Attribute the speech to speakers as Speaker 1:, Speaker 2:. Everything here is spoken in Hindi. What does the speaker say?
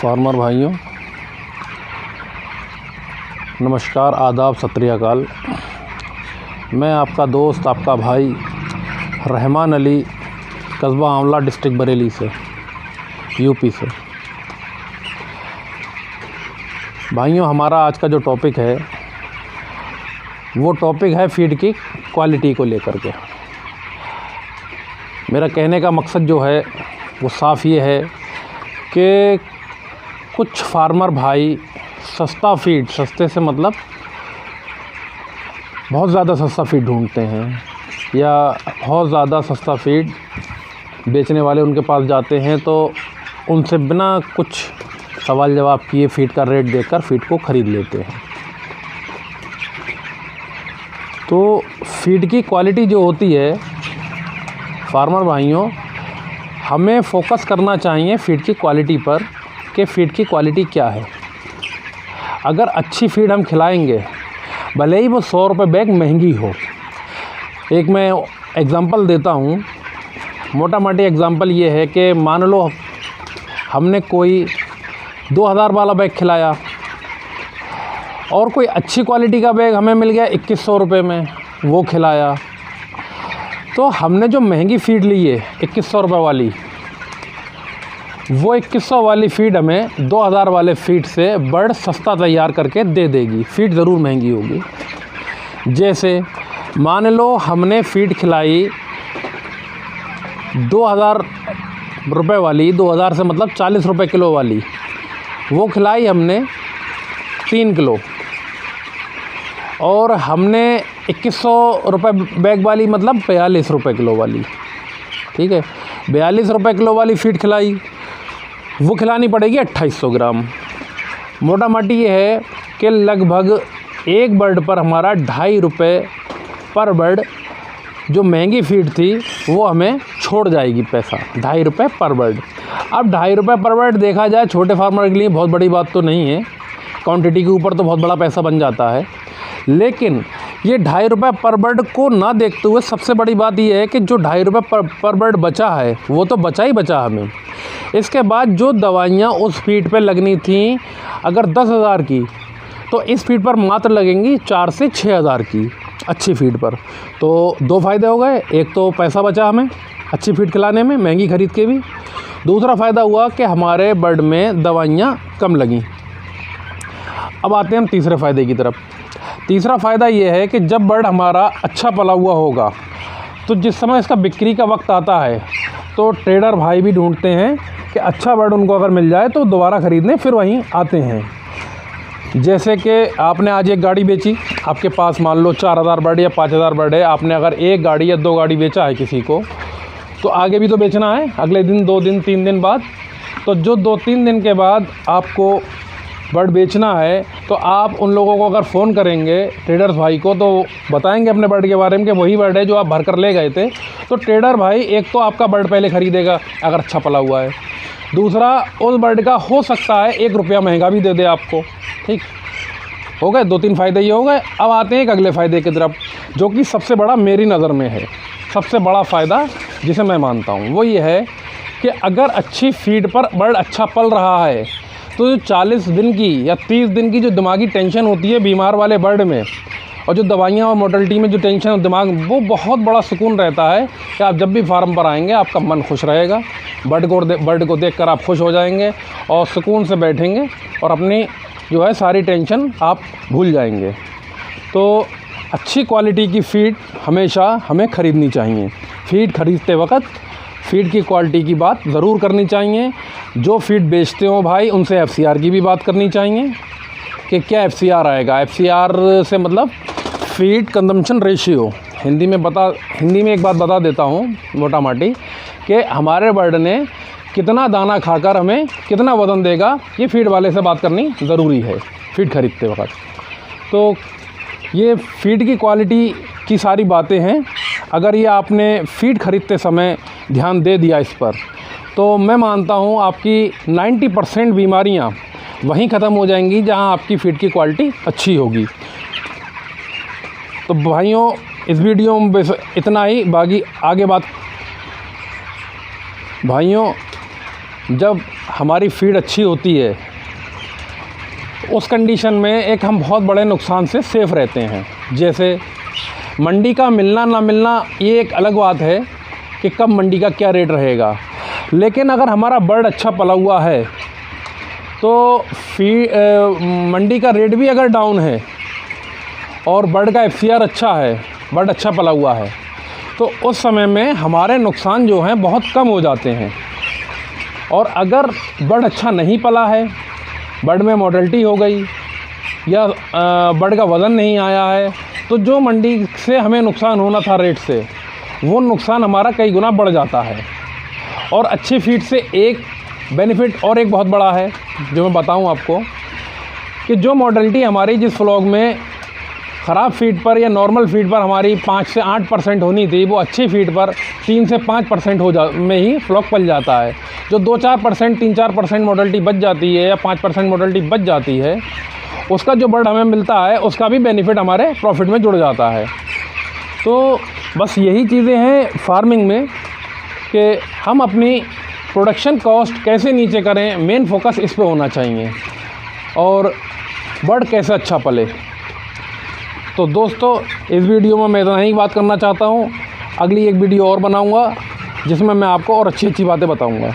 Speaker 1: फार्मर भाइयों, नमस्कार, आदाब, सत श्री अकाल। मैं आपका दोस्त, आपका भाई रहमान अली, कस्बा आंवला, डिस्ट्रिक्ट बरेली से, यूपी से। भाइयों, हमारा आज का जो टॉपिक है वो टॉपिक है फीड की क्वालिटी को लेकर के। मेरा कहने का मकसद जो है वो साफ़ ये है कि कुछ फार्मर भाई सस्ता फीड, सस्ते से मतलब बहुत ज़्यादा सस्ता फीड ढूंढते हैं या बहुत ज़्यादा सस्ता फीड बेचने वाले उनके पास जाते हैं, तो उनसे बिना कुछ सवाल जवाब किए फीड का रेट देकर फीड को ख़रीद लेते हैं। तो फीड की क्वालिटी जो होती है फार्मर भाइयों, हमें फोकस करना चाहिए फीड की क्वालिटी पर कि फ़ीड की क्वालिटी क्या है। अगर अच्छी फ़ीड हम खिलाएंगे, भले ही वो 100 रुपये बैग महंगी हो। एक मैं एग्ज़ाम्पल देता हूँ, मोटा मोटी एग्ज़ाम्पल ये है कि मान लो हमने कोई 2000 वाला बैग खिलाया और कोई अच्छी क्वालिटी का बैग हमें मिल गया 2100 रुपये में, वो खिलाया। तो हमने जो महंगी फ़ीड ली है 2100 रुपये वाली, वो 2100 वाली फ़ीड हमें 2000 वाले फ़ीड से बर्ड सस्ता तैयार करके दे देगी। फ़ीड ज़रूर महंगी होगी। जैसे मान लो हमने फ़ीड खिलाई 2000 रुपये वाली, 2000 से मतलब 40 रुपये किलो वाली, वो खिलाई हमने 3 किलो। और हमने 2100 रुपये बैग वाली मतलब 42 रुपये किलो वाली, ठीक है, 42 रुपये किलो वाली फ़ीड खिलाई, वो खिलानी पड़ेगी 2800 ग्राम। मोटा मोटी ये है कि लगभग एक बर्ड पर हमारा 2.5 रुपये पर बर्ड, जो महंगी फ़ीड थी वो हमें छोड़ जाएगी पैसा, 2.5 रुपये पर बर्ड। अब 2.5 रुपये पर बर्ड देखा जाए छोटे फार्मर के लिए बहुत बड़ी बात तो नहीं है, क्वांटिटी के ऊपर तो बहुत बड़ा पैसा बन जाता है। लेकिन ये 2.5 रुपये पर बर्ड को ना देखते हुए सबसे बड़ी बात ये है कि जो 2.5 रुपये पर बर्ड बचा है वो तो बचा ही बचा हमें। इसके बाद जो दवाइयाँ उस फीड पे लगनी थी अगर 10,000 की, तो इस फीड पर मात्र लगेंगी 4 से 6,000 की अच्छी फीड पर। तो 2 फ़ायदे हो गए, एक तो पैसा बचा हमें अच्छी फीड खिलाने में, महंगी ख़रीद के भी। दूसरा फ़ायदा हुआ कि हमारे बर्ड में दवाइयाँ कम लगीं। अब आते हैं हम तीसरे फ़ायदे की तरफ। तीसरा फ़ायदा ये है कि जब बर्ड हमारा अच्छा पला हुआ होगा, तो जिस समय इसका बिक्री का वक्त आता है तो ट्रेडर भाई भी ढूंढते हैं कि अच्छा बर्ड उनको अगर मिल जाए तो दोबारा ख़रीदने फिर वहीं आते हैं। जैसे कि आपने आज एक गाड़ी बेची, आपके पास मान लो 4000 बर्ड या 5000 बर्ड है, आपने अगर एक गाड़ी या 2 गाड़ी बेचा है किसी को, तो आगे भी तो बेचना है, अगले दिन, 2 दिन, 3 दिन बाद। तो जो 2-3 दिन के बाद आपको बर्ड बेचना है, तो आप उन लोगों को अगर फ़ोन करेंगे ट्रेडर्स भाई को, तो बताएंगे अपने बर्ड के बारे में कि वही बर्ड है जो आप भर कर ले गए थे। तो ट्रेडर भाई एक तो आपका बर्ड पहले ख़रीदेगा अगर अच्छा पला हुआ है, दूसरा उस बर्ड का हो सकता है 1 रुपया महंगा भी दे दे आपको। ठीक हो गए, 2-3 फ़ायदे ये हो गए। अब आते हैं एक अगले फ़ायदे की तरफ, जो कि सबसे बड़ा मेरी नज़र में है, सबसे बड़ा फ़ायदा जिसे मैं मानता हूँ, वो ये है कि अगर अच्छी फीड पर बर्ड अच्छा पल रहा है, तो जो 40 दिन की या 30 दिन की जो दिमागी टेंशन होती है बीमार वाले बर्ड में, और जो दवाइयाँ और मोर्टलिटी में जो टेंशन दिमाग, वो बहुत बड़ा सुकून रहता है कि आप जब भी फार्म पर आएंगे आपका मन खुश रहेगा, बर्ड को देखकर आप खुश हो जाएंगे और सुकून से बैठेंगे और अपनी जो है सारी टेंशन आप भूल जाएंगे। तो अच्छी क्वालिटी की फ़ीड हमेशा हमें ख़रीदनी चाहिए। फ़ीड ख़रीदते वक्त फ़ीड की क्वालिटी की बात ज़रूर करनी चाहिए। जो फ़ीड बेचते हो भाई, उनसे एफसीआर की भी बात करनी चाहिए कि क्या एफसीआर आएगा। एफसीआर से मतलब फ़ीड कंजम्पशन रेशियो, हिंदी में एक बात बता देता हूँ मोटा मोटी, कि हमारे बर्ड ने कितना दाना खाकर हमें कितना वज़न देगा, ये फ़ीड वाले से बात करनी ज़रूरी है फ़ीड ख़रीदते वक्त। तो ये फ़ीड की क्वालिटी की सारी बातें हैं। अगर ये आपने फ़ीड ख़रीदते समय ध्यान दे दिया इस पर, तो मैं मानता हूँ आपकी 90% बीमारियाँ वहीं ख़त्म हो जाएंगी जहाँ आपकी फ़ीड की क्वालिटी अच्छी होगी। तो भाइयों, इस वीडियो में बस इतना ही, बाकी आगे बात। भाइयों, जब हमारी फीड अच्छी होती है उस कंडीशन में एक हम बहुत बड़े नुकसान से सेफ़ रहते हैं। जैसे मंडी का मिलना ना मिलना ये एक अलग बात है कि कब मंडी का क्या रेट रहेगा, लेकिन अगर हमारा बर्ड अच्छा पला हुआ है तो मंडी का रेट भी अगर डाउन है और बर्ड का FCR अच्छा है, बर्ड अच्छा पला हुआ है, तो उस समय में हमारे नुकसान जो हैं बहुत कम हो जाते हैं। और अगर बर्ड अच्छा नहीं पला है, बर्ड में मोर्टेलिटी हो गई या बर्ड का वज़न नहीं आया है, तो जो मंडी से हमें नुकसान होना था रेट से, वो नुकसान हमारा कई गुना बढ़ जाता है। और अच्छी फीड से एक बेनिफिट और एक बहुत बड़ा है जो मैं बताऊं आपको, कि जो मोर्टेलिटी हमारी जिस फ्लॉक में ख़राब फीड पर या नॉर्मल फीड पर हमारी 5 से 8% होनी थी, वो अच्छी फीड पर 3 से 5% में ही फ्लॉक पल जाता है। जो 2-4%, 3-4% मोर्टेलिटी बच जाती है या 5% मोर्टेलिटी बच जाती है, उसका जो बर्ड हमें मिलता है उसका भी बेनिफिट हमारे प्रॉफिट में जुड़ जाता है। तो बस यही चीज़ें हैं फार्मिंग में कि हम अपनी प्रोडक्शन कॉस्ट कैसे नीचे करें, मेन फोकस इस पे होना चाहिए, और बर्ड कैसे अच्छा पले। तो दोस्तों, इस वीडियो में मैं इतना ही बात करना चाहता हूँ। अगली एक वीडियो और बनाऊँगा जिसमें मैं आपको और अच्छी अच्छी बातें बताऊँगा।